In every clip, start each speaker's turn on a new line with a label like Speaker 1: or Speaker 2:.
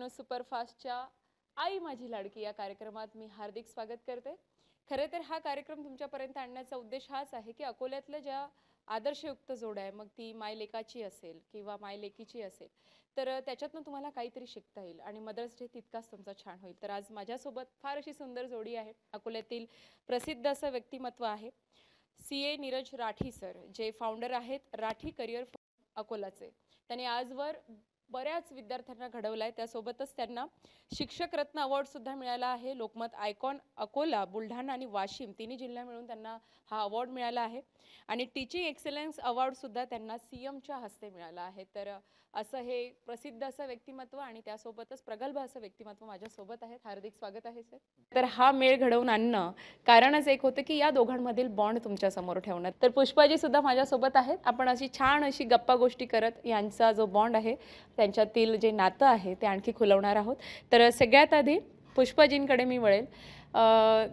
Speaker 1: सुपरफास्टच्या आई माझी लाडकी या कार्यक्रमात मी हार्दिक स्वागत करते। खरे तर हा कार्यक्रम तुमच्यापर्यंत आणण्याचा उद्देश हाच आहे की अकोल्यातल्या ज्या आदर्शयुक्त जोड्या आहे, मग ती मायलेकाची असेल किंवा मायलेकीची असेल, तर त्याच्यातून तुम्हाला काहीतरी शिकता येईल आणि मदर्स डे तितकाच तुमचा छान होईल। तर आज माझ्यासोबत फार अशी सुंदर जोडी आहे। अकोल्यातील प्रसिद्ध असं व्यक्तिमत्व आहे CA नीरज राठी सर, जे फाउंडर आहेत राठी करियर अकोलाचे। त्यांनी आजवर बऱ्याच विद्यार्थ्यांना घडवलाय, त्यासोबतच त्यांना शिक्षक रत्न अवॉर्ड सुद्धा मिळाला आहे। लोकमत आयकॉन अकोला, बुलढाणा आणि वाशिम तिन्ही जिल्हा मिळून त्यांना हा अवॉर्ड मिळाला आहे आणि टीचिंग एक्सलन्स अवॉर्ड सुद्धा त्यांना CMच्या हस्ते मिळाला आहे। तर असं हे प्रसिद्ध असं व्यक्तिमत्व आणि त्यासोबतच प्रगल्भ असं व्यक्तिमत्व माझ्या सोबत आहेत। हार्दिक स्वागत आहे सर। तर हा मेळ घडवून आणणं कारणच एक होतं की या दोघांमधील बॉन्ड तुमच्या समोर ठेवणं। तर पुष्पाजी सुद्धा माझ्या सोबत आहेत। आपण अशी छान अशी गप्पा गोष्टी करत यांचा जो बॉन्ड आहे, त्यांच्यातील जे नातं आहे ते आणखी खुलवणार आहोत। तर सगळ्यात आधी पुष्पाजींकडे मी वळेल।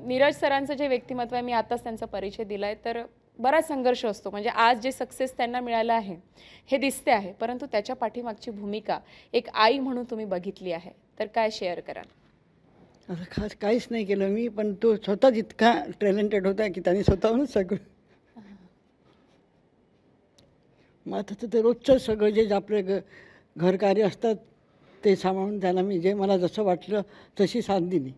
Speaker 1: नीरज सरांचं जे व्यक्तिमत्व आहे, मी आताच त्यांचा परिचय दिलाय, तर बराच संघर्ष असतो। म्हणजे आज जे सक्सेस त्यांना मिळालं आहे हे दिसते आहे, परंतु त्याच्या पाठीमागची भूमिका एक आई म्हणून तुम्ही बघितली आहे, तर काय शेअर कराल?
Speaker 2: असं खास काहीच नाही केलं मी, पण तो स्वतःच इतका टॅलेंटेड होता की त्याने स्वतःहूनच सगळं मग आता ते रोजचं सगळं जे आपले घरकार्य असतात ते सांभाळून त्याला मी जे मला जसं वाटलं तशी साथ दिली।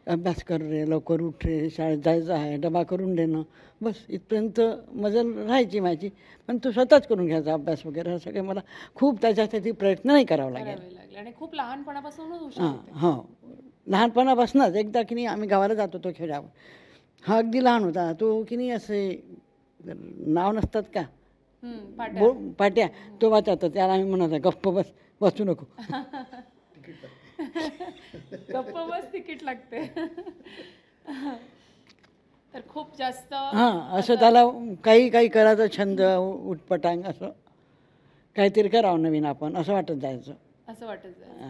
Speaker 2: अभ्यास कर रे, लवकर उठ रे, शाळेत जायचं आहे, डबा करून देणं, बस इथपर्यंत मजल राहायची माझी। पण तो स्वतःच करून घ्यायचा अभ्यास वगैरे, हे सगळे मला खूप त्याच्यासाठी प्रयत्न नाही करावा लागेल
Speaker 1: आणि खूप लहानपणापासूनच
Speaker 2: हो, लहानपणापासूनच। एकदा की नाही आम्ही गावाला जात होतो खेड्यावर, हा अगदी लहान होता तो की नाही, असे नाव नसतात का पाट्या, तो वाचायचा, त्याला आम्ही म्हणायचा गप्प बस, बसू नको
Speaker 1: गप्प बस, तिकीट लागते। तर खूप जास्त
Speaker 2: असं त्याला काही काही करायचं, छंद उटपटांग असं काहीतरी करावं नवीन आपण, असं वाटत जायचं।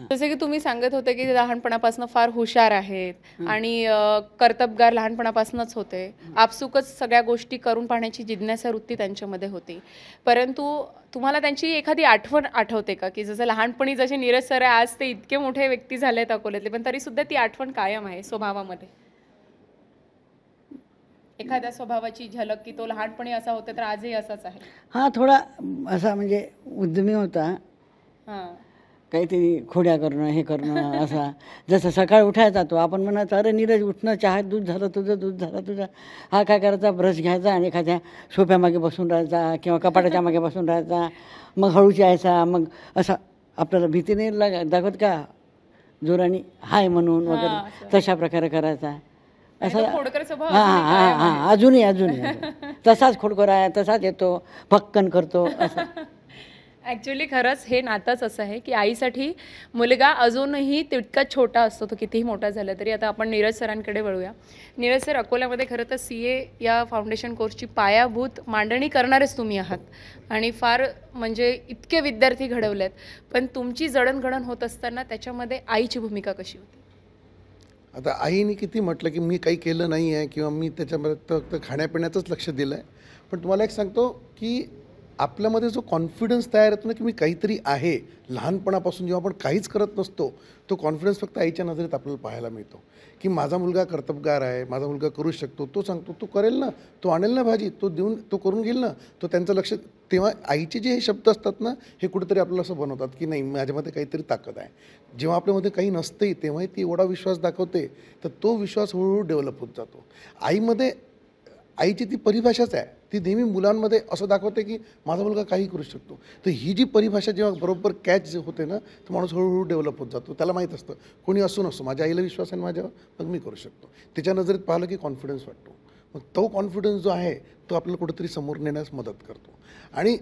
Speaker 1: जसे की तुम्ही सांगत होते की लहानपणापासून फार हुशार आहेत आणि कर्तबगार लहानपणापासूनच होते, आपसुकच सगळ्या गोष्टी करून पाहण्याची जिज्ञासा वृत्ती त्यांच्यामध्ये होती। परंतु तुम्हाला त्यांची एखादी आठवण आठवते का, की जसं लहानपणी जसे नीरज सर आज ते इतके मोठे व्यक्ती झालेत अकोल्यातले, पण तरी सुद्धा ती आठवण कायम आहे स्वभावामध्ये? एखाद्या स्वभावाची झलक की तो लहानपणी असा होता तर आजही असाच आहे?
Speaker 2: हा, थोडा असा म्हणजे उद्यमी होता, काहीतरी खोड्या करणं, हे करणं असा। जसं सकाळी उठायचा तो, आपण म्हणायचं अरे नीरज उठणं, चहा दूध झालं तुझं, दूध झालं तुझं। हा काय करायचा, ब्रश घ्यायचा आणि एखाद्या सोफ्यामागे बसून राहायचा किंवा कपाटाच्या मागे बसून राहायचा, मग हळूच यायचा, मग असा आपल्याला भीती नाही दाखवत का जोराने हाय म्हणून वगैरे, तशा प्रकारे करायचा। असं अजूनही तसाच खोडकर आहे, तसाच येतो, भक्कन करतो असं।
Speaker 1: ॲक्च्युली खरंच हे नातंच असं आहे की आईसाठी मुलगा अजूनही तितकाच छोटा असतो, तो कितीही मोठा झाला तरी। आता आपण नीरज सरांकडे वळूया। नीरज सर, अकोल्यामध्ये खरं तर CA या फाउंडेशन कोर्सची पायाभूत मांडणी करणारेच तुम्ही आहात आणि फार म्हणजे इतके विद्यार्थी घडवलेत, पण तुमची जडणघडण होत असताना त्याच्यामध्ये आईची भूमिका कशी होती?
Speaker 3: आता आईने किती म्हटलं की मी काही केलं नाही आहे किंवा मी त्याच्यामध्ये फक्त खाण्यापिण्याचंच लक्ष दिलं आहे, पण तुम्हाला एक सांगतो की आपल्यामध्ये जो कॉन्फिडन्स तयार होतो ना की मी काहीतरी आहे, लहानपणापासून जेव्हा आपण काहीच करत नसतो, तो कॉन्फिडन्स फक्त आईच्या नजरेत आपल्याला पाहायला मिळतो की माझा मुलगा कर्तबगार आहे, माझा मुलगा करू शकतो, तो सांगतो तो करेल ना, तो आणेल ना भाजी, तो देऊन तो करून घेईल ना, तो त्यांचं लक्ष। तेव्हा आईचे जे हे शब्द असतात ना, हे कुठेतरी आपल्याला असं बनवतात की नाही माझ्यामध्ये काहीतरी ताकद आहे। जेव्हा आपल्यामध्ये काही नसतंही तेव्हाही ती एवढा विश्वास दाखवते, तर तो विश्वास हळूहळू डेव्हलप होत जातो। आईची ती परिभाषाच आहे, ती नेहमी मुलांमध्ये असं दाखवते की माझा मुलगा काही करू शकतो। तर ही जी परिभाषा जेव्हा बरोबर कॅच होते ना, तर माणूस हळूहळू डेव्हलप होत जातो। त्याला माहीत असतं कोणी असू नसतो, माझ्या आईला विश्वास आहे माझ्यावर, मग मी करू शकतो। त्याच्या नजरेत पाहिलं की कॉन्फिडन्स वाटतो, मग तो कॉन्फिडन्स जो आहे तो आपल्याला कुठेतरी समोर नेण्यास मदत करतो। आणि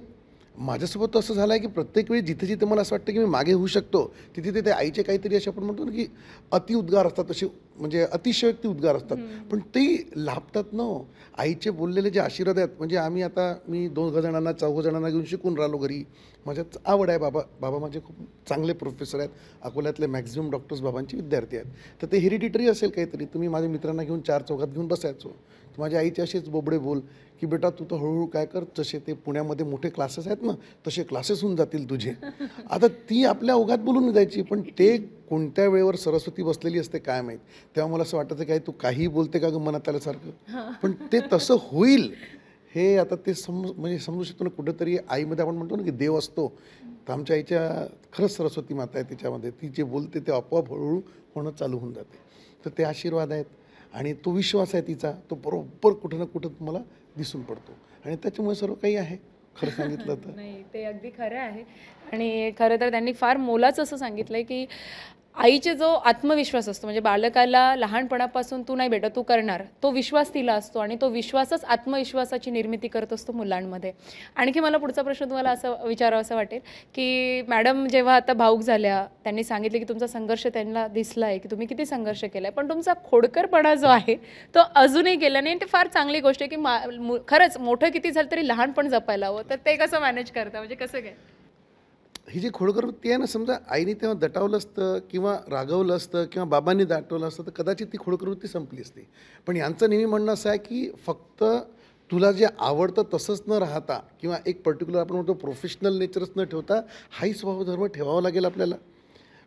Speaker 3: माझ्यासोबत असं झालं आहे की प्रत्येक वेळी जिथे जिथे मला असं वाटतं की मी मागे होऊ शकतो, तिथे तिथे आईचे काहीतरी असे आपण म्हणतो ना की अतिउद्गार असतात, तसे म्हणजे अतिशयोक्ती उद्गार असतात, पण ते लाभतात ना। आईचे बोललेले जे आशीर्वाद आहेत, म्हणजे मी 2 जणांना 4 जणांना घेऊन शिकून राहिलो घरी, माझ्यात आवड आहे। बाबा माझे खूप चांगले प्रोफेसर आहेत, अकोल्यातले मॅक्झिमम डॉक्टर्स बाबांचे विद्यार्थी आहेत। तर ते हेरिडिटरी असेल काहीतरी, तुम्ही माझ्या मित्रांना घेऊन 4 चौघात घेऊन बसायचो तर माझ्या आईचे असेच बोबडे बोल की बेटा तू तर हळूहळू काय कर, जसे ते पुण्यामध्ये मोठे क्लासेस आहेत ना तसे क्लासेस होऊन जातील तुझे. आता ती आपल्या ओघात बोलून जायची, पण ते कोणत्या वेळेवर सरस्वती बसलेली असते काय माहीत. तेव्हा मला असं वाटायचं काय तू काही बोलते का गं मनात आल्यासारखं, पण ते तसं होईल हे आता ते म्हणजे समजू शकतो ना. कुठंतरी आईमध्ये आपण म्हणतो ना की देव असतो, तर आमच्या आईच्या खरंच सरस्वती माता आहे तिच्यामध्ये. ती जे बोलते ते आपोआप हळूहळू होणं चालू होऊन जाते. तर ते आशीर्वाद आहेत आणि तो विश्वास आहे तिचा, तो बरोबर कुठं ना कुठं तुम्हाला दिसून पडतो आणि त्याच्यामुळे सर्व काही आहे खरं सांगितलं तर.
Speaker 1: नाही, ते अगदी खरं आहे. आणि खरं तर त्यांनी फार मोलाचं असं सांगितलंय की आईचे जो आत्मविश्वास असतो, म्हणजे बालकाला लहानपणापासून तू नाही बेटा तू करणार, तो विश्वास तिला असतो आणि तो विश्वासच आत्मविश्वासाची निर्मिती करत असतो मुलांमध्ये. आणखी मला पुढचा प्रश्न तुम्हाला असं विचारावं असं वाटेल की मॅडम जेव्हा आता भाऊक झाल्या, त्यांनी सांगितले की तुमचा संघर्ष त्यांना दिसला आहे की तुम्ही किती संघर्ष केला आहे, पण तुमचा खोडकरपणा जो आहे तो अजूनही गेला नाही. आणि ते फार चांगली गोष्ट आहे की खरंच मोठं किती झालं तरी लहानपण जपायला हवं. तर ते कसं मॅनेज करता, म्हणजे कसं काय?
Speaker 3: ही जी खोडकर वृत्ती आहे ना, समजा आईने तेव्हा दटावलं असतं किंवा रागवलं असतं किंवा बाबांनी दाटवलं असतं तर कदाचित ती खोडकर वृत्ती संपली असती. पण यांचं नेहमी म्हणणं असं आहे की फक्त तुला जे आवडतं तसंच न राहता किंवा एक पर्टिक्युलर आपण म्हणतो प्रोफेशनल नेचरच न ठेवता हाही स्वभावधर्म ठेवावा लागेल आपल्याला.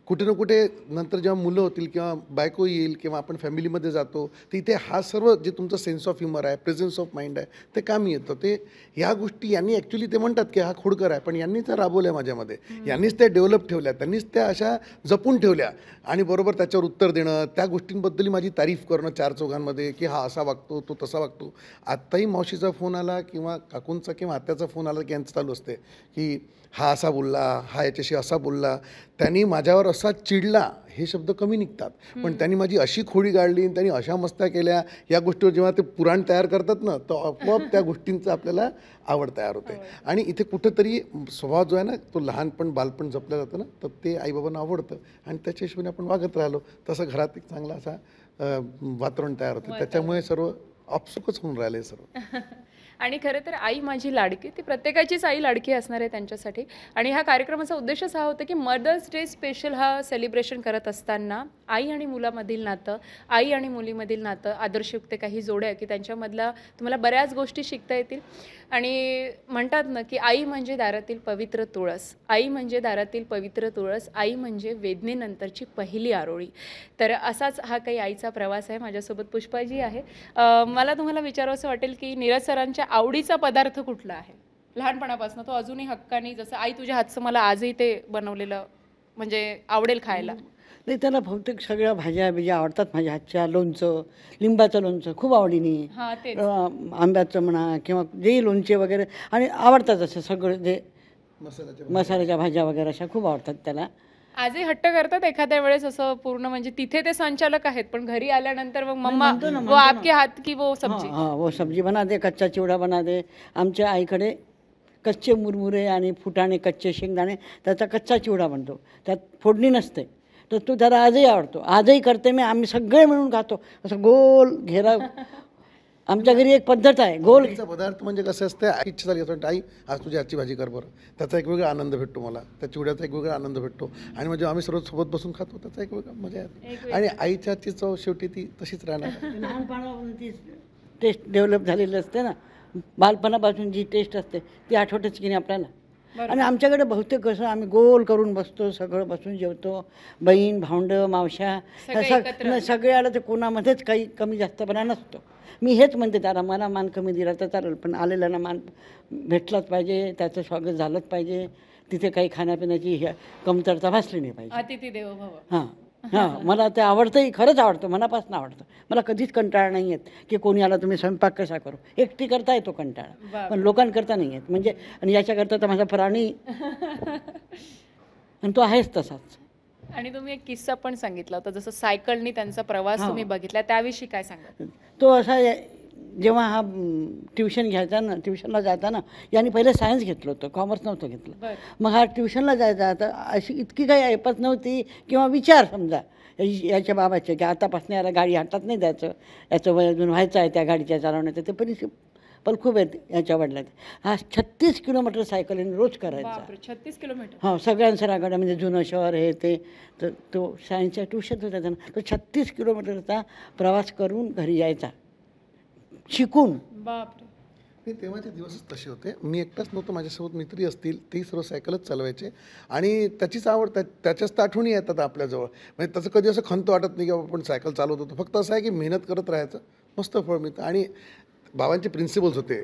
Speaker 3: कुठे ना कुठे नंतर जेव्हा मुलं होतील किंवा बायको येईल किंवा आपण फॅमिलीमध्ये जातो तर इथे हा सर्व जे तुमचं सेन्स ऑफ ह्युमर आहे, प्रेझेन्स ऑफ माइंड आहे, ते कामी येतं. ते ह्या गोष्टी यांनी ॲक्च्युली ते म्हणतात की हा खोडकर आहे, पण यांनी त्या राबवल्या माझ्यामध्ये, यांनीच त्या डेव्हलप ठेवल्या, त्यांनीच त्या अशा जपून ठेवल्या आणि बरोबर त्याच्यावर उत्तर देणं, त्या गोष्टींबद्दल माझी तारीफ करणं चार चौघांमध्ये की हा असा वागतो, तो तसा वागतो. आत्ताही मावशीचा फोन आला किंवा काकूंचा किंवा आत्याचा फोन आला की यांचं चालू असते की हा असा बोलला, हा याच्याशी असा बोलला, त्यांनी माझ्यावर असा चिडला, हे शब्द कमी निघतात, पण त्यांनी माझी अशी खोडी गाळली, त्यांनी अशा मस्त्या केल्या, या गोष्टीवर जेव्हा ते पुराण तयार करतात ना तर आपोआप त्या गोष्टींचं आपल्याला आवड तयार होते. आणि इथे कुठंतरी स्वभाव जो आहे ना तो लहानपण बालपण जपलं जातं ना, तर ते आईबाबांना आवडतं आणि त्याच्या हिशोबाने आपण वागत राहिलो तसं घरात एक चांगला असा वातावरण तयार होतं. त्याच्यामुळे सर्व आपसुकच होऊन राहिले सर्व.
Speaker 1: आणि खरं तर आई माझी लाडकी, ती प्रत्येकाचीच आई लाडकी असणार आहे त्यांच्यासाठी. आणि ह्या कार्यक्रमाचा उद्देशच हा होता की मदर्स डे स्पेशल हा सेलिब्रेशन करत असताना आई आणि मुलामधील नातं, आई आणि मुलीमधील नातं, आदर्शयुक्त काही जोड्या की त्यांच्यामधला तुम्हाला बऱ्याच गोष्टी शिकता येतील. आणि म्हणतात ना की आई म्हणजे दारातील पवित्र तुळस, आई म्हणजे दारातील पवित्र तुळस, आई म्हणजे वेदनेनंतरची पहिली आरोळी. तर असाच हा काही आईचा प्रवास आहे. माझ्यासोबत पुष्पाजी आहे. मला तुम्हाला विचारावंसं वाटेल की नीरज सरांच्या आवडीचा पदार्थ कुठला आहे लहानपणापासून, तो अजूनही हक्काने, जसं आई तुझ्या हातचं मला आजही ते बनवलेलं म्हणजे आवडेल खायला?
Speaker 2: नाही, त्याला बहुतेक सगळ्या भाज्या बिज्या आवडतात माझ्या हातच्या. लोणचं, लिंबाचं लोणचं खूप आवडीने,
Speaker 1: हां तेच.
Speaker 2: आंब्याचं म्हणा किंवा जेही लोणचे वगैरे, आणि आवडतात असं सगळं जे मसाल्याच्या भाज्या वगैरे अशा खूप आवडतात त्याला.
Speaker 1: आजही हट्ट करतात एखाद्या वेळेस असं पूर्ण, म्हणजे तिथे ते संचालक आहेत पण घरी आल्यानंतर मग मम्मा वो आपके हात की वो सब्जी.
Speaker 2: हां, वो सब्जी बना दे, कच्चा चिवडा बना दे. आमच्या आईकडे कच्चे मुरमुरे आणि फुटाणे, कच्चे शेंगदाणे, त्याचा कच्चा चिवडा बनतो, त्यात फोडणी नसते. तर तो त्याला आजही आवडतो, आजही करते मी. आम्ही सगळे मिळून खातो असं गोल घेरा. आमच्या घरी एक पद्धत आहे गोल
Speaker 3: पदार्थ म्हणजे कसं असतं, आई इच्छा झाली असं आई आज तुझी आजची भाजी कर बरं, त्याचा एक वेगळा आनंद भेटतो मला, त्या चिवड्याचा एक वेगळा आनंद भेटतो. आणि म्हणजे आम्ही सर्व सोबत बसून खातो त्याचा एक वेगळा मजा येते. आणि आईच्या हातची चव शेवटी ती तशीच राहणार.
Speaker 2: लहानपणापासून ती टेस्ट डेव्हलप झालेली असते ना, बालपणापासून जी टेस्ट असते ती आठवतेच की नाही आपल्याला. आणि आमच्याकडे बहुतेक कसं आम्ही गोल करून बसतो, सगळं बसून जेवतो, बहीण भावंडं मावश्या सगळ्याला ते कोणामध्येच काही कमी जास्तपणा नसतो. मी हेच म्हणते त्याला, मला मान कमी दिला तर चालेल पण आलेल्याला मान भेटलाच पाहिजे, त्याचं स्वागत झालंच पाहिजे, तिथे काही खाण्यापिण्याची कमतरता भासली नाही पाहिजे.
Speaker 1: अतिथी देवो भव.
Speaker 2: हां हां, मला ते आवडतंही, खरंच आवडतं, मनापासून आवडतं. मला कधीच कंटाळा नाही येत की कोणी आला तुम्ही स्वयंपाक कसा करू. एकटी करता येतो कंटाळा, पण लोकांकरता नाही येत. म्हणजे आणि याच्याकरता तर माझा प्राणी आणि तो आहेच तसाच.
Speaker 1: आणि तुम्ही एक किस्सा पण सांगितला होता, जसं सायकलनी त्यांचा प्रवास तुम्ही बघितला, त्याविषयी काय सांगा?
Speaker 2: तो असा, जेव्हा हा ट्युशन घ्यायचा ना, ट्युशनला जायचा ना, यांनी पहिले सायन्स घेतलं होतं, कॉमर्स नव्हतं घेतलं. मग हा ट्युशनला जायचा, तर अशी इतकी काही ऐपत नव्हती किंवा विचार समजा याच्या बाबाचे की आतापासून याला गाडी हातात नाही द्यायचं, याचं वय अजून व्हायचं आहे त्या गाडीच्या चालवण्याचं, ते पण खूप आहेत याच्या वडिलात. हा 36 किलोमीटर सायकलीने रोज करायचा.
Speaker 1: 36 किलोमीटर? हो,
Speaker 2: सगळ्यांचं रागाड्या, म्हणजे जुनं शहर हे ते. तर तो सायन्सच्या ट्युशन होता त्यांना, तो 36 किलोमीटरचा प्रवास करून घरी यायचा. शिकून.
Speaker 1: बापरे.
Speaker 3: नाही, तेव्हाचे दिवसच तसे होते. मी एकटाच नव्हतो, माझ्यासोबत मित्रही असतील, तेही सर्व सायकलच चालवायचे आणि त्याचीच आवड, त्याच्याच तर आठवणी येतात आपल्याजवळ. म्हणजे त्याचं कधी असं खंत वाटत नाही की बाबा आपण सायकल चालवत होतो. फक्त असं आहे की मेहनत करत राहायचं, मस्त फळ मिळतं. आणि बाबांचे प्रिन्सिपल्स होते,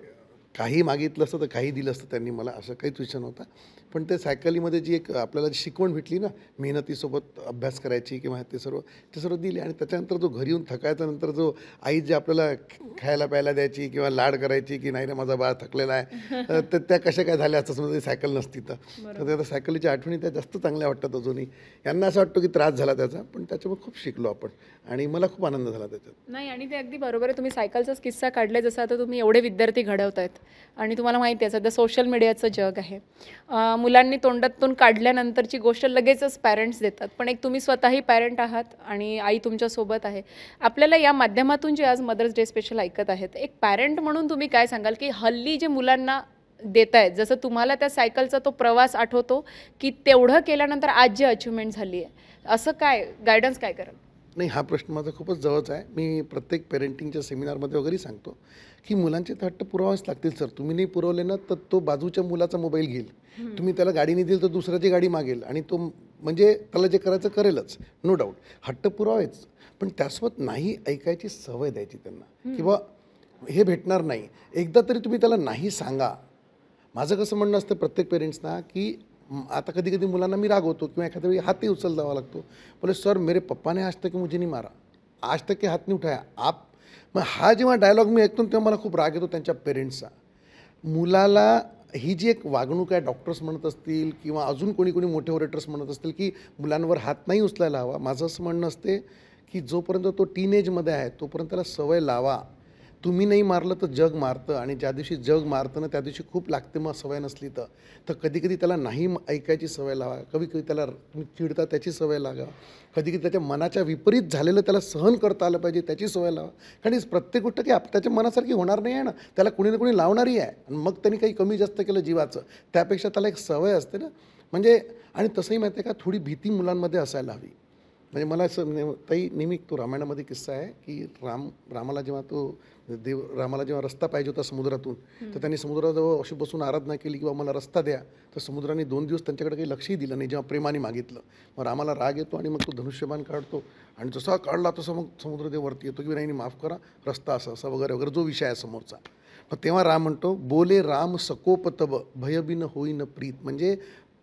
Speaker 3: काही मागितलं असतं तर काही दिलं असतं त्यांनी मला, असं काहीच विषय नव्हता. पण ते सायकलीमध्ये जी एक आपल्याला जी शिकवण भेटली ना, मेहनतीसोबत अभ्यास करायची किंवा ते सर्व दिले. आणि त्याच्यानंतर जो घरी येऊन थकायचा नंतर जो आई जे आपल्याला खायला प्यायला द्यायची किंवा लाड करायची की नाही रे माझा बाळ थकलेला आहे, तर त्या कशा काय झाल्या असं समजा सायकल नसती तर त्या सायकलीच्या आठवणी त्या जास्त चांगल्या वाटतात अजूनही. यांना असं वाटतं की त्रास झाला त्याचा, पण त्याच्यामुळे खूप शिकलो आपण आणि मला खूप आनंद झाला त्याच्यात.
Speaker 1: नाही, आणि ते अगदी बरोबर आहे. तुम्ही सायकलचाच किस्सा काढलाय, जसं आता तुम्ही एवढे विद्यार्थी घडवतायत आणि तुम्हाला माहिती आहे सध्या सोशल मीडियाचं जग आहे. मुलांनी तोंडातून काढल्यानंतरची गोष्ट लगेचच पॅरेंट्स देतात, पण एक तुम्ही स्वतःही पॅरेंट आहात आणि आई तुमच्यासोबत आहे. आपल्याला या माध्यमातून जे आज मदर्स डे स्पेशल ऐकत आहेत, एक पॅरेंट म्हणून तुम्ही काय सांगाल की हल्ली जे मुलांना देत आहेत, जसं तुम्हाला त्या सायकलचा तो प्रवास आठवतो की तेवढं केल्यानंतर आज जी अचिव्हमेंट झाली आहे, असं काय गायडन्स काय कराल?
Speaker 3: नाही, हा प्रश्न माझा खूपच जवळचा आहे. मी प्रत्येक पेरेंटिंगच्या सेमिनारमध्ये वगैरे सांगतो की मुलांचे तर हट्ट पुरवावेच लागतील सर. तुम्ही नाही पुरवले ना तर तो बाजूच्या मुलाचा मोबाईल घेईल, तुम्ही त्याला गाडी नाही दिली तर दुसऱ्याची गाडी मागेल आणि तो म्हणजे त्याला जे करायचं करेलच, नो डाऊट. हट्ट पुरवावेच, पण त्यासोबत नाही ऐकायची सवय द्यायची त्यांना, किंवा हे भेटणार नाही. एकदा तरी तुम्ही त्याला नाही सांगा. माझं कसं म्हणणं असतं प्रत्येक पेरेंट्सना की आता कधी कधी मुलांना मी रागवतो किंवा एखाद्या वेळी हातही उचल द्यावा लागतो. बोले सर मेरे पप्पा ने आज तक मुझे नहीं मारा, आज तक के हात नहीं उठाया आप. मग हा जेव्हा डायलॉग मी ऐकतो तेव्हा मला खूप राग येतो त्यांच्या पेरेंट्सचा. मुलाला ही जी एक वागणूक आहे, डॉक्टर्स म्हणत असतील किंवा अजून कोणी कोणी मोठे ओरेटर्स म्हणत असतील की मुलांवर हात नाही उचलायला हवा, माझं असं म्हणणं असते की जोपर्यंत तो टीनेजमध्ये आहे तोपर्यंत त्याला सवय लावा. तुम्ही नाही मारलं तर जग मारतं, आणि ज्या दिवशी जग मारतं ना त्या दिवशी खूप लागते. मग सवय नसली तर कधी कधी त्याला नाही ऐकायची सवय लावा, कधी कधी त्याला तुम्ही चिडता त्याची सवय लागा, कधी कधी त्याच्या मनाच्या विपरीत झालेलं त्याला सहन करता आलं पाहिजे त्याची सवय लावा. कारण प्रत्येक गोष्ट की त्याच्या मनासारखी होणार नाही आहे ना, त्याला कुणी ना कुणी लावणारी आहे. आणि मग त्यांनी काही कमी जास्त केलं जीवाचं, त्यापेक्षा त्याला एक सवय असते ना. म्हणजे आणि तसंही माहिती आहे का, थोडी भीती मुलांमध्ये असायला हवी. म्हणजे मला असं ताई नेहमी तो रामायणामध्ये किस्सा आहे की रामाला जेव्हा रस्ता पाहिजे होता समुद्रातून, तर त्यांनी समुद्राजवळ अशी बसून आराधना केली की मला रस्ता द्या. तर समुद्राने 2 दिवस त्यांच्याकडे काही लक्षही दिलं नाही. जेव्हा प्रेमाने मागितलं, मग रामाला राग येतो आणि मग तो धनुष्यबाण काढतो आणि जसा काढला तसा मग समुद्रदेव वरती येतो की नाही माफ करा, रस्ता असा असा वगैरे वगैरे जो विषय आहे समोरचा. मग तेव्हा राम म्हणतो, बोले राम सकोप तब भयबिन होईन प्रीत. म्हणजे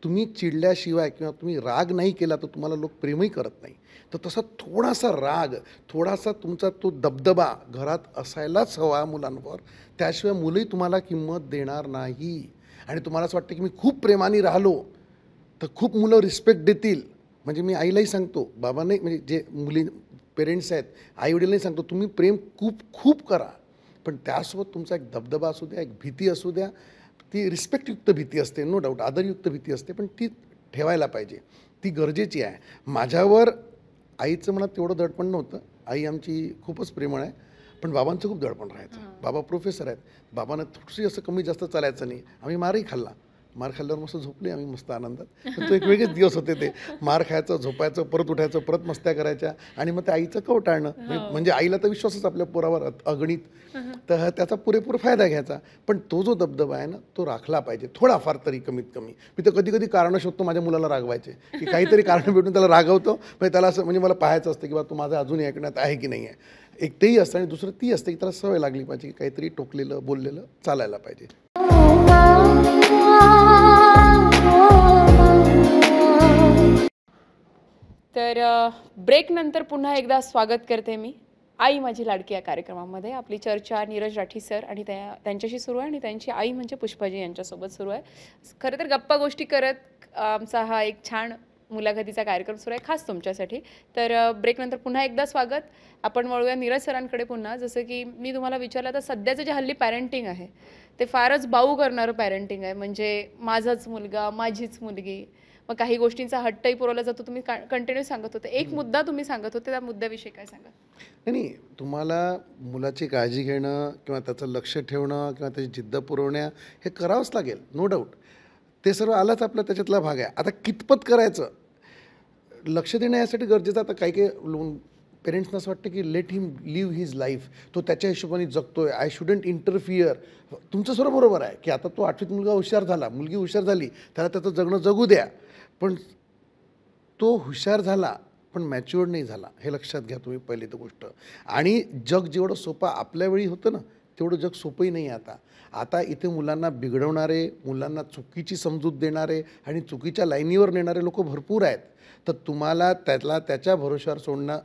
Speaker 3: तुम्ही चिडल्याशिवाय किंवा तुम्ही राग नाही केला तर तुम्हाला लोक प्रेमही करत नाही. तर तसा थोडासा राग, थोडासा तुमचा तो दबदबा घरात असायलाच हवा मुलांवर, त्याशिवाय मुलंही तुम्हाला किंमत देणार नाही. आणि तुम्हाला असं वाटतं की मी खूप प्रेमाने राहिलो तर खूप मुलं रिस्पेक्ट देतील. म्हणजे मी आईलाही सांगतो, बाबांनाही, म्हणजे जे मुली पेरेंट्स आहेत, आईवडिलांनाही सांगतो, तुम्ही प्रेम खूप खूप करा, पण त्यासोबत तुमचा एक दबदबा असू द्या, एक भीती असू द्या. ती रिस्पेक्टयुक्त भीती असते, नो डाऊट, आदरयुक्त भीती असते, पण ती ठेवायला पाहिजे, ती गरजेची आहे. माझ्यावर आईचं मनात तेवढं दडपण नव्हतं. आई आमची खूपच प्रेमळ आहे, पण बाबांचं खूप दडपण राहायचं. बाबा प्रोफेसर आहेत, बाबांना थोडीशी असं कमी जास्त चालायचं नाही. आम्ही मारही खाल्ला, मार खाल्ल्यावर मस्त झोपले आम्ही मस्त आनंदात. पण तो एक वेगळेच दिवस होते ते, मार खायचं, झोपायचं, परत उठायचं, परत मस्त्या करायच्या आणि मग ते आईचं कवटाळणं. म्हणजे आईला तर विश्वासच आपल्या पोरावर अगणित, तर त्याचा पुरेपूर फायदा घ्यायचा. पण तो जो दबदबा आहे ना तो राखला पाहिजे, थोडाफार तरी, कमीत कमी. मी तर कधी कधी कारणं शोधतो माझ्या मुलाला रागवायचे, की काहीतरी कारण भेटून त्याला रागवतो. म्हणजे त्याला असं, म्हणजे मला पाहायचं असतं की बा तू माझं अजूनही ऐकण्यात आहे की नाही आहे. एक तेही असतं आणि दुसरं ती असते की त्याला सवय लागली पाहिजे की काहीतरी टोकलेलं बोललेलं चालायला पाहिजे.
Speaker 1: तर ब्रेक नंतर पुन्हा एकदा स्वागत करते मी आई माझी लाडकी या कार्यक्रमामध्ये. आपली चर्चा नीरज राठी सर आणि त्यांच्याशी सुरू आहे आणि त्यांची आई म्हणजे पुष्पाजी यांच्यासोबत सुरू आहे. खरं तर गप्पा गोष्टी करत आमचा हा एक छान मुलाखतीचा कार्यक्रम सुरू आहे खास तुमच्यासाठी. तर ब्रेक नंतर पुन्हा एकदा स्वागत. आपण वळूया नीरज सरांकडे पुन्हा. जसं की मी तुम्हाला विचारलं तर सध्याचं जे हल्ली पॅरेंटिंग आहे ते फारच बाऊ करणारं पॅरेंटिंग आहे. म्हणजे माझाच मुलगा, माझीच मुलगी, मग काही गोष्टींचा हट्टही पुरवला जातो. तुम्ही कंटिन्यू सांगत होते, एक मुद्दा तुम्ही सांगत होते, त्या मुद्द्याविषयी काय सांगा?
Speaker 3: नाही, तुम्हाला मुलाची काळजी घेणं किंवा त्याचं लक्ष ठेवणं किंवा त्याची जिद्द पुरवण्या हे करावंच लागेल, नो डाऊट. ते सर्व आलंच आपला त्याच्यातला भाग आहे. आता कितपत करायचं, लक्ष देणं यासाठी गरजेचं. आता काही काही पेरेंट्सना असं वाटतं की let him live his life, तो त्याच्या हिशोबाने जगतोय, आय शुडंट इंटरफिअर. तुमचं सर्व बरोबर आहे की आता तो 8वीत मुलगा हुशार झाला, मुलगी हुशार झाली, त्याला त्याचं जगणं जगू द्या. पण तो हुशार झाला पण मॅच्युअर्ड नाही झाला, हे लक्षात घ्या तुम्ही पहिली तर गोष्ट. आणि जग जेवढं सोपं आपल्या वेळी होतं ना तेवढं जग सोपंही नाही आता. आता इथे मुलांना बिघडवणारे, मुलांना चुकीची समजूत देणारे आणि चुकीच्या लाईनीवर नेणारे लोक भरपूर आहेत. तर तुम्हाला त्याला त्याच्या भरोश्यावर सोडणं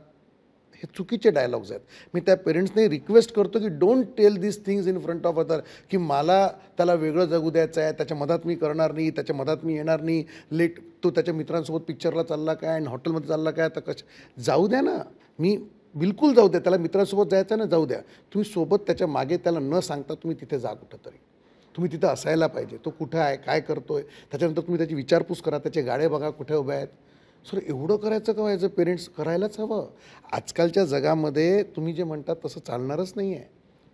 Speaker 3: हे चुकीचे डायलॉग्स आहेत. मी त्या पेरेंट्सने रिक्वेस्ट करतो की don't tell this things in front of other, की मला त्याला वेगळं जगू द्यायचं आहे, त्याच्या मधात मी करणार नाही, त्याच्या मधात मी येणार नाही, लेट तो त्याच्या मित्रांसोबत पिक्चरला चालला काय आणि हॉटेलमध्ये चालला काय, तर जाऊ द्या ना. मी बिलकुल जाऊ द्या, त्याला मित्रांसोबत जायचं ना जाऊ द्या. तुम्ही सोबत त्याच्या मागे त्याला न सांगता तुम्ही तिथे जा कुठं तरी, तुम्ही तिथं असायला पाहिजे. तो कुठं आहे, काय करतोय, त्याच्यानंतर तुम्ही त्याची विचारपूस करा, त्याचे गाडे बघा कुठे उभे आहेत. सर एवढं करायचं का व्हायचं, पेरेंट्स करायलाच हवं. आजकालच्या जगामध्ये तुम्ही जे म्हणतात तसं चालणारच नाही आहे.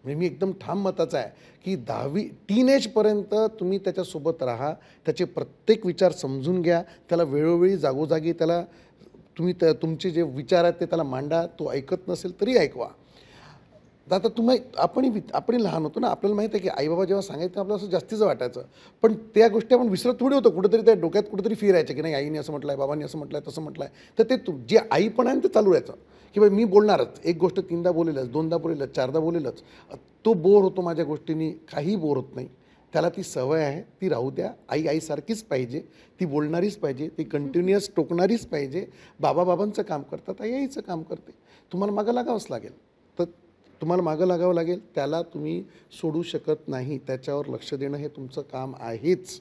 Speaker 3: म्हणजे मी एकदम ठाम मताचा आहे की 10वी टीनेजपर्यंत तुम्ही त्याच्यासोबत राहा, त्याचे प्रत्येक विचार समजून घ्या, त्याला वेळोवेळी जागोजागी त्याला तुम्ही तुमचे जे विचार आहेत ते त्याला मांडा. तो ऐकत नसेल तरी ऐकवा. आता तुम्ही आपण लहान होतो ना, आपल्याला माहिती आहे की आईबाबा जेव्हा सांगायचं आपल्याला असं जास्तीचं वाटायचं, पण त्या गोष्टी आपण विसरत थोडी होतो. कुठेतरी त्या डोक्यात कुठेतरी फिरायचं की नाही आईने असं म्हटलं आहे, बाबांनी असं म्हटलं आहे, तसं म्हटलं आहे. तर ते जे आईपण आहे ते चालू राहायचं की बाई मी बोलणारच, एक गोष्ट 3दा बोलेलच, 2दा बोलेलच, 4दा बोलेलच. तो बोर होतो माझ्या गोष्टींनी, काही बोर होत नाही. त्याला ती सवय आहे, ती राहू द्या. आई आईसारखीच पाहिजे, ती बोलणारीच पाहिजे, ती कंटिन्युअस टोकणारीच पाहिजे. बाबांचं काम करतात, आई आईचं काम करते. तुम्हाला मागं लागावंच लागेल. तर तुम्हाला मागं लागावं लागेल, त्याला तुम्ही सोडू शकत नाही. त्याच्यावर लक्ष देणं हे तुमचं काम आहेच.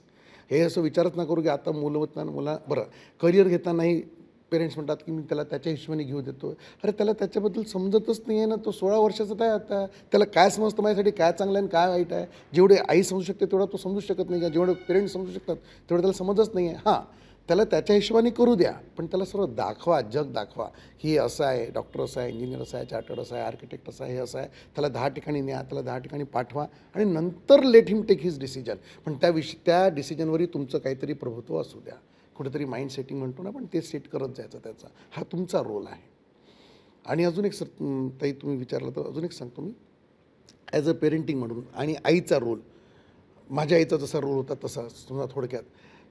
Speaker 3: हे असं विचारच ना करू की आता मुलं बरं करिअर घेतानाही पेरेंट्स म्हणतात की मी त्याला त्याच्या हिशोबाने घेऊ देतो. अरे त्याला त्याच्याबद्दल समजतच नाही आहे ना, तो 16 वर्षाचा आहे आता. त्याला काय समजतं माझ्यासाठी काय चांगलं आहे आणि काय वाईट आहे. जेवढे आई समजू शकते तेवढा तो समजू शकत नाही, का जेवढे पेरेंट्स समजू शकतात तेवढं त्याला समजच नाही आहे. हां, त्याला त्याच्या हिशोबाने करू द्या, पण त्याला सर्व दाखवा, जग दाखवा की हे असं आहे, डॉक्टर असं आहे, इंजिनियर असं आहे, चार्टर्ड असं आहे, आर्किटेक्ट असं आहे, हे असं आहे. त्याला 10 ठिकाणी न्या, त्याला 10 ठिकाणी पाठवा आणि नंतर let him take his decision. पण त्या डिसिजनवरही तुमचं काहीतरी प्रभुत्व असू द्या. कुठेतरी माइंड सेटिंग म्हणतो ना, पण ते सेट करत जायचं, त्याचा हा तुमचा रोल आहे. आणि अजून एक ताई तुम्ही विचारलं तर अजून एक सांगतो मी, ॲज अ पेरेंटिंग म्हणून. आणि आईचा रोल, माझ्या आईचा जसा रोल होता तसा समजा थोडक्यात,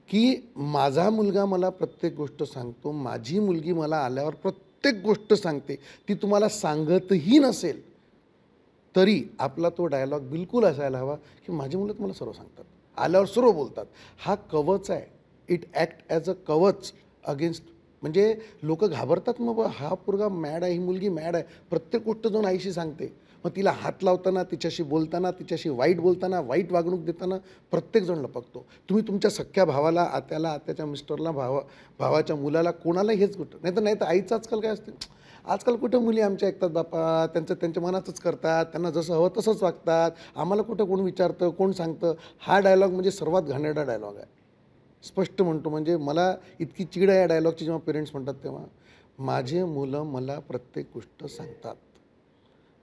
Speaker 3: की माझा मुलगा मला प्रत्येक गोष्ट सांगतो, माझी मुलगी मला आल्यावर प्रत्येक गोष्ट सांगते. ती तुम्हाला सांगतही नसेल तरी आपला तो डायलॉग बिलकुल असायला हवा की माझी मुलं तुम्हाला सर्व सांगतात, आल्यावर सर्व बोलतात. हा कवच आहे. इट ॲक्ट ॲज अ कवच अगेन्स्ट. म्हणजे लोक घाबरतात, मग हा पोरगा मॅड आहे, ही मुलगी मॅड आहे, प्रत्येक गोष्ट जाऊन आईशी सांगते. मग तिला हात लावताना, तिच्याशी बोलताना, तिच्याशी वाईट बोलताना, वाईट वागणूक देताना प्रत्येकजण लपकतो. तुम्ही तुमच्या सख्ख्या भावाला, आत्याला, आत्याच्या मिस्टरला, भावाच्या मुलाला, कोणाला हेच गोष्ट नाही तर आईचं आजकाल काय असते, आजकाल कुठं मुली आमच्या ऐकतात बापा, त्यांच्या मनातच करतात, त्यांना जसं हवं तसंच वागतात, आम्हाला कुठं कोण विचारतं, कोण सांगतं. हा डायलॉग म्हणजे सर्वात घाणेरडा डायलॉग आहे. स्पष्ट म्हणतो, म्हणजे मला इतकी चिड आहे या डायलॉगची. जेव्हा पेरेंट्स म्हणतात तेव्हा माझे मुलं मला प्रत्येक गोष्ट सांगतात,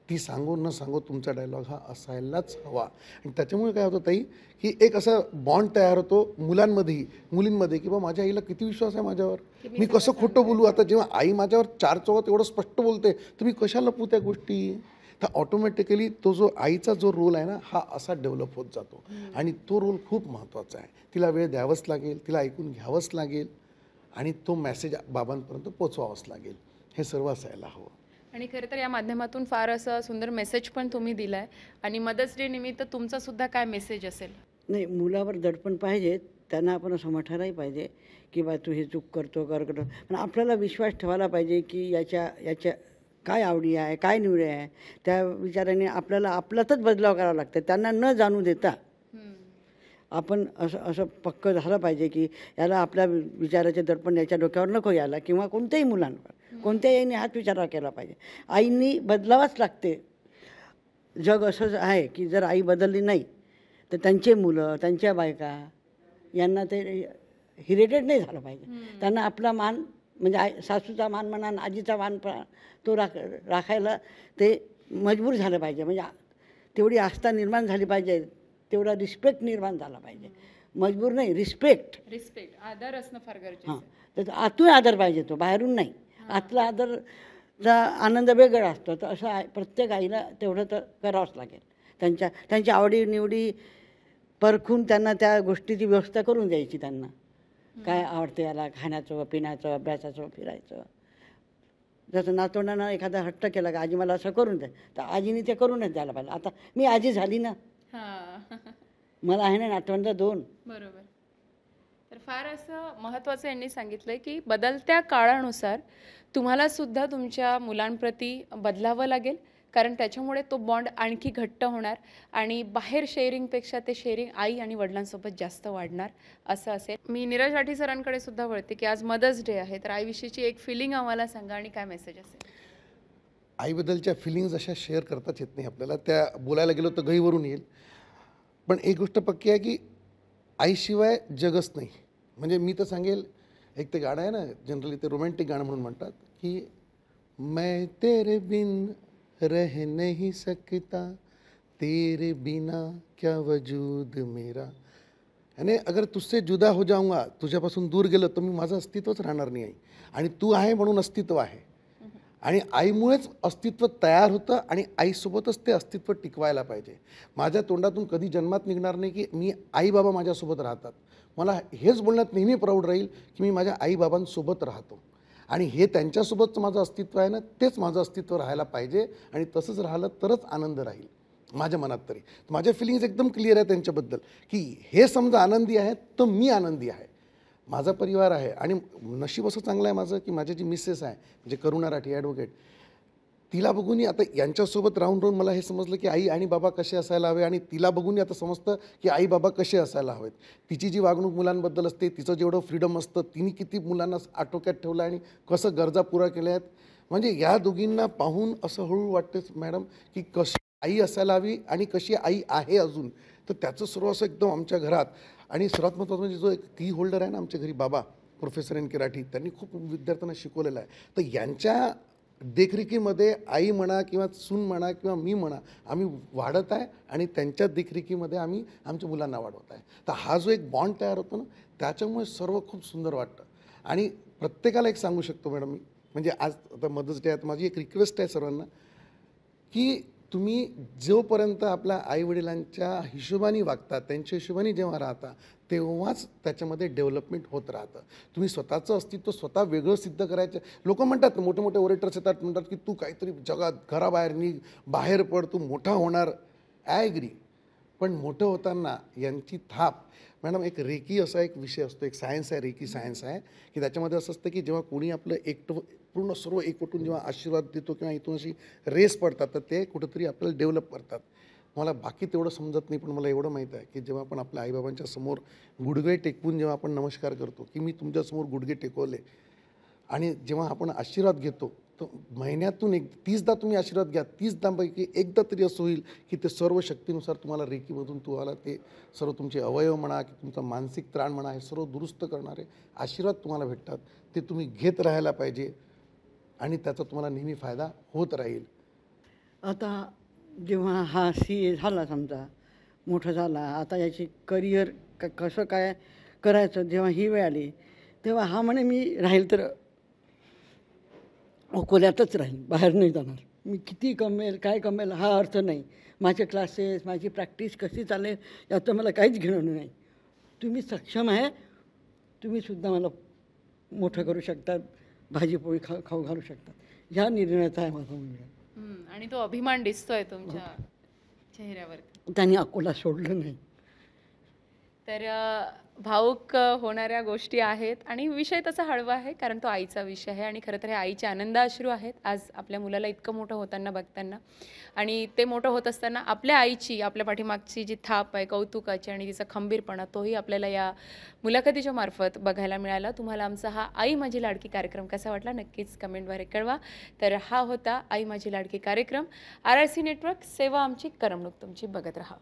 Speaker 3: ती सांगू न सांगू तुमचा डायलॉग हा असायलाच हवा. आणि त्याच्यामुळे काय होतं ताई, की एक असा बॉन्ड तयार होतो मुलांमध्येही मुलींमध्ये, की बा माझ्या आईला किती विश्वास आहे माझ्यावर, मी कसं खोटं बोलू. आता जेव्हा आई माझ्यावर 4 चौघात एवढं स्पष्ट बोलते तर मी कशाला लपवू त्या गोष्टी. तर ऑटोमॅटिकली तो जो आईचा जो रोल आहे ना, हा असा डेव्हलप होत जातो. आणि तो रोल खूप महत्त्वाचा आहे. तिला वेळ द्यावंच लागेल, तिला ऐकून घ्यावंच लागेल आणि तो मेसेज बाबांपर्यंत पोचवावाच लागेल. हे सर्व असायला हवं.
Speaker 1: आणि खरं तर या माध्यमातून फार असं सुंदर मेसेज पण तुम्ही दिला आहे. आणि मदर्स डे निमित्त तुमचा सुद्धा काय मेसेज असेल?
Speaker 2: नाही, मुलावर दडपण पाहिजे, त्यांना आपण असं म्हणायलाही पाहिजे की बा तू हे चूक करतो करतो. पण आपल्याला विश्वास ठेवायला पाहिजे की याच्या काय आवडी आहे, काय निवडी आहे, त्या विचाराने आपल्याला आपल्यातच बदलाव करावा लागतं. त्यांना न जाणू देता आपण असं पक्क झालं पाहिजे की याला आपल्या विचाराचे दडपण याच्या डोक्यावर नको यायला, किंवा कोणत्याही मुलांवर कोणत्याही आईने हाच विचार केला पाहिजे. आईंनी बदलावाच लागते. जग असंच आहे की जर आई बदलली नाही तर त्यांचे मुलं, त्यांच्या बायका यांना ते हिरेटेड नाही झालं पाहिजे. त्यांना आपला मान, म्हणजे सासूचा मान म्हणा, आजीचा मान तो राखायला ते मजबूर झालं पाहिजे. म्हणजे तेवढी आस्था निर्माण झाली पाहिजे, तेवढा रिस्पेक्ट निर्माण झाला पाहिजे. मजबूर नाही, रिस्पेक्ट,
Speaker 1: आदर असणं फार गरजेचं.
Speaker 2: हां, तर आतून आदर पाहिजे, तो बाहेरून नाही. आतला आदर आनंद वेगळा असतो. तर असं प्रत्येक आईला तेवढं तर करावंच लागेल. त्यांच्या आवडीनिवडी परखून त्यांना त्या गोष्टीची व्यवस्था करून द्यायची. त्यांना काय आवडते, याला खाण्याचं, पिण्याचं, अभ्यासाचं, फिरायचं. जसं नातवंडांना एखादा हट्ट केला का आजी मला असं करून द्या, तर आजीने ते करूनच द्यायला पाहिजे. आता मी आजी झाली ना, मला आहे ना नातवंड 2.
Speaker 1: बरोबर. तर फार असं महत्त्वाचं यांनी सांगितलंय की बदलत्या काळानुसार तुम्हाला सुद्धा तुमच्या मुलांप्रती बदलावं लागेल, कारण त्याच्यामुळे तो बॉन्ड आणखी घट्ट होणार आणि बाहेर शेअरिंगपेक्षा ते शेअरिंग आई आणि वडिलांसोबत जास्त वाढणार असं असेल. मी नीरज आठी सरांकडे सुद्धा वळते की आज मदर्स डे आहे, तर आईविषयीची एक फिलिंग आम्हाला सांगा आणि काय मेसेज असेल.
Speaker 3: आईबद्दलच्या फिलिंग्ज अशा शेअर करताच येत नाही आपल्याला, त्या बोलायला गेलो तर गहीवरून येईल. पण एक गोष्ट पक्की आहे की आईशिवाय जगच नाही. म्हणजे मी तर सांगेल, एक ते गाणं आहे ना, जनरली ते रोमॅन्टिक गाणं म्हणून म्हणतात की मैं तेरे बिन रह नहीं सकता, तेरे बिना क्या वजूद मेरा. यानी अगर तुझसे जुदा हो जाऊंगा, तुझ्यापासून दूर गेलो तर मी माझं अस्तित्वच राहणार नाही आहे. आणि तू आहे म्हणून अस्तित्व आहे. आणि आईमुळेच अस्तित्व तयार होतं आणि आईसोबतच ते अस्तित्व टिकवायला पाहिजे. माझ्या तोंडातून कधी जन्मात निघणार नाही की मी आई बाबा माझ्यासोबत राहतात. मला हेच बोलण्यात नेहमी प्राऊड राहील की मी माझ्या आईबाबांसोबत राहतो आणि हे त्यांच्यासोबतचं माझं अस्तित्व आहे ना, तेच माझं अस्तित्व राहायला पाहिजे. आणि तसंच राहिलं तरच आनंद राहील माझ्या मनात तरी. माझ्या फिलिंग्स एकदम क्लिअर आहे त्यांच्याबद्दल की हे समजा आनंदी आहेत तर मी आनंदी आहे, माझा परिवार आहे. आणि नशीब असं चांगलं आहे माझं की माझी जी मिसेस आहे म्हणजे करुणा राठी ॲडव्होकेट, तिला बघूनही आता यांच्यासोबत राहून मला हे समजलं की आई आणि बाबा कसे असायला हवे. आणि तिला बघूनही आता समजतं की आई बाबा कसे असायला हवेत. तिची जी वागणूक मुलांबद्दल असते, तिचं जेवढं फ्रीडम असतं, तिने किती मुलांना आटोक्यात ठेवलं आणि कसं गरजा पुरा केल्या आहेत. म्हणजे या दोघींना पाहून असं हळू वाटतेच मॅडम की कशी आई असायला हवी आणि कशी आई आहे अजून. तर त्याचं सर्व असं एकदम आमच्या घरात. आणि सर्वात महत्त्वाचं म्हणजे जो एक की होल्डर आहे ना आमच्या घरी, बाबा प्रोफेसर एन के राठी, त्यांनी खूप विद्यार्थ्यांना शिकवलेलं आहे. तर यांच्या देखरेखीमध्ये आई म्हणा किंवा सून म्हणा किंवा मी म्हणा, आम्ही वाढत आहे आणि त्यांच्या देखरेखीमध्ये आम्ही आमच्या मुलांना वाढवत आहे. तर हा जो एक बॉन्ड तयार होतो ना, त्याच्यामुळे सर्व खूप सुंदर वाटतं. आणि प्रत्येकाला एक सांगू शकतो मॅडम मी, म्हणजे आज आता मदर्स डे आहे, माझी एक रिक्वेस्ट आहे सर्वांना की तुम्ही जोपर्यंत आपल्या आईवडिलांच्या हिशोबाने वागता, त्यांच्या हिशोबाने जेव्हा राहता, तेव्हाच त्याच्यामध्ये डेव्हलपमेंट होत राहतं. तुम्ही स्वतःचं अस्तित्व स्वतः वेगळं सिद्ध करायचं. लोक म्हणतात, मोठे मोठे ओरेटर्स येतात, म्हणतात की तू काहीतरी जगात घराबाहेर निघ, बाहेर पड, तू मोठा होणार. I agree. पण मोठं होताना यांची थाप मॅडम, एक रेकी असा एक विषय असतो, एक सायन्स आहे, रेकी सायन्स आहे की त्याच्यामध्ये असं असतं की जेव्हा कोणी आपलं एकटं पूर्ण सर्व एकवटून जेव्हा आशीर्वाद देतो किंवा इथून अशी रेस पडतात, तर ते कुठंतरी आपल्याला डेव्हलप करतात. मला बाकी तेवढं समजत नाही, पण मला एवढं माहीत आहे की जेव्हा आपण आपल्या आईबाबांच्या समोर गुडघे टेकवून जेव्हा आपण नमस्कार करतो की मी तुमच्यासमोर गुडघे टेकवले, आणि जेव्हा आपण आशीर्वाद घेतो तर महिन्यातून 30दा तुम्ही आशीर्वाद घ्या, 30दापैकी एकदा तरी असं होईल की ते सर्व शक्तीनुसार तुम्हाला रेकीमधून तुम्हाला ते सर्व तुमचे अवयव म्हणा की तुमचा मानसिक त्राण म्हणा, हे सर्व दुरुस्त करणारे आशीर्वाद तुम्हाला भेटतात. ते तुम्ही घेत राहायला पाहिजे आणि त्याचा तुम्हाला नेहमी फायदा होत राहील.
Speaker 2: आता जेव्हा हा CA झाला, समजा मोठा झाला, आता याची करिअर कसं काय करायचं, जेव्हा ही वेळ आली तेव्हा हा म्हणे मी राहील तर अकोल्यातच राहील, बाहेर नाही जाणार. मी किती कमेल काय कमेल हा अर्थ नाही. माझे क्लासेस, माझी प्रॅक्टिस कशी चालेल याचं मला काहीच घेणं नाही. तुम्ही सक्षम आहे, तुम्हीसुद्धा मला मोठं करू शकतात, भाजीपोळी खाऊ घालू शकतात. ह्या निर्णयाचा आहे माझा मुलगा.
Speaker 1: आणि तो अभिमान दिसतोय तुमच्या चेहऱ्यावर.
Speaker 2: त्यांनी अकोला सोडलं नाही.
Speaker 1: तर भावुक होणाऱ्या गोष्टी आहेत आणि विषय तसा हळवा आहे, कारण तो आईचा विषय आहे आणि खरं तर हे आईचे आनंदाश्रू आहेत आज आपल्या मुलाला इतकं मोठं होताना बघताना. आणि ते मोठं होत असताना आपल्या आईची, आपल्या पाठीमागची जी थाप आहे कौतुकाची आणि तिचा खंबीरपणा, तोही आपल्याला या मुलाखतीच्या मार्फत बघायला मिळाला. तुम्हाला आमचा हा आई माझी लाडकी कार्यक्रम कसा वाटला नक्कीच कमेंटद्वारे कळवा. तर हा होता आई माझी लाडकी कार्यक्रम. RRC नेटवर्क, सेवा आमची, करमणूक तुमची. बघत राहा.